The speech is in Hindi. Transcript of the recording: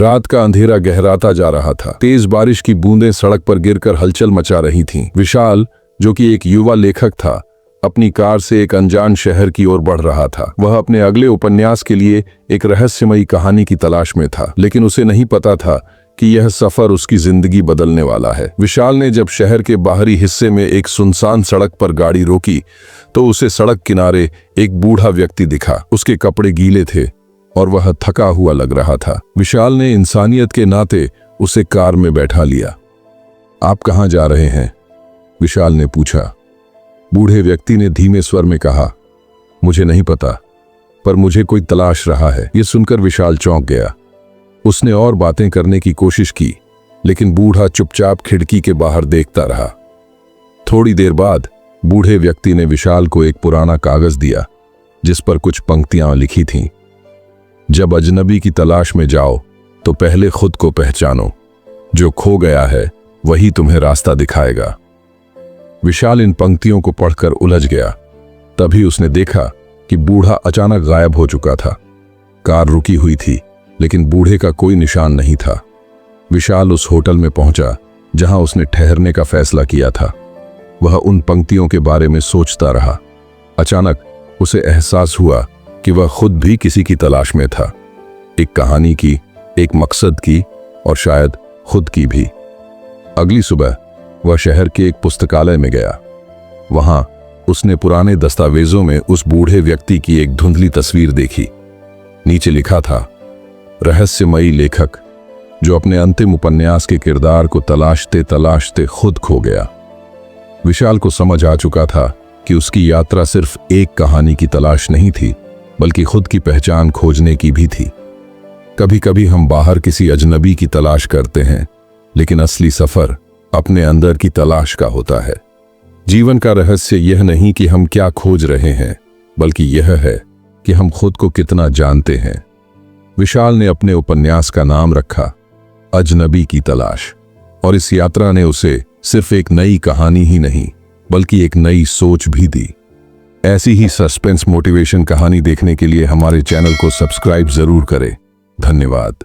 रात का अंधेरा गहराता जा रहा था। तेज बारिश की बूंदें सड़क पर गिरकर हलचल मचा रही थीं। विशाल, जो कि एक युवा लेखक था, अपनी कार से एक अनजान शहर की ओर बढ़ रहा था। वह अपने अगले उपन्यास के लिए एक रहस्यमयी कहानी की तलाश में था, लेकिन उसे नहीं पता था कि यह सफर उसकी जिंदगी बदलने वाला है। विशाल ने जब शहर के बाहरी हिस्से में एक सुनसान सड़क पर गाड़ी रोकी तो उसे सड़क किनारे एक बूढ़ा व्यक्ति दिखा। उसके कपड़े गीले थे और वह थका हुआ लग रहा था। विशाल ने इंसानियत के नाते उसे कार में बैठा लिया। आप कहाँ जा रहे हैं? विशाल ने पूछा। बूढ़े व्यक्ति ने धीमे स्वर में कहा, मुझे नहीं पता, पर मुझे कोई तलाश रहा है। यह सुनकर विशाल चौंक गया। उसने और बातें करने की कोशिश की, लेकिन बूढ़ा चुपचाप खिड़की के बाहर देखता रहा। थोड़ी देर बाद बूढ़े व्यक्ति ने विशाल को एक पुराना कागज दिया जिस पर कुछ पंक्तियां लिखी थीं। जब अजनबी की तलाश में जाओ तो पहले खुद को पहचानो, जो खो गया है वही तुम्हें रास्ता दिखाएगा। विशाल इन पंक्तियों को पढ़कर उलझ गया। तभी उसने देखा कि बूढ़ा अचानक गायब हो चुका था। कार रुकी हुई थी, लेकिन बूढ़े का कोई निशान नहीं था। विशाल उस होटल में पहुंचा जहां उसने ठहरने का फैसला किया था। वह उन पंक्तियों के बारे में सोचता रहा। अचानक उसे एहसास हुआ कि वह खुद भी किसी की तलाश में था, एक कहानी की, एक मकसद की और शायद खुद की भी। अगली सुबह वह शहर के एक पुस्तकालय में गया। वहां उसने पुराने दस्तावेजों में उस बूढ़े व्यक्ति की एक धुंधली तस्वीर देखी। नीचे लिखा था, रहस्यमयी लेखक जो अपने अंतिम उपन्यास के किरदार को तलाशते तलाशते खुद खो गया। विशाल को समझ आ चुका था कि उसकी यात्रा सिर्फ एक कहानी की तलाश नहीं थी, बल्कि खुद की पहचान खोजने की भी थी। कभी कभी हम बाहर किसी अजनबी की तलाश करते हैं, लेकिन असली सफर अपने अंदर की तलाश का होता है। जीवन का रहस्य यह नहीं कि हम क्या खोज रहे हैं, बल्कि यह है कि हम खुद को कितना जानते हैं। विशाल ने अपने उपन्यास का नाम रखा अजनबी की तलाश, और इस यात्रा ने उसे सिर्फ एक नई कहानी ही नहीं, बल्कि एक नई सोच भी दी। ऐसी ही सस्पेंस मोटिवेशन कहानी देखने के लिए हमारे चैनल को सब्सक्राइब जरूर करें। धन्यवाद।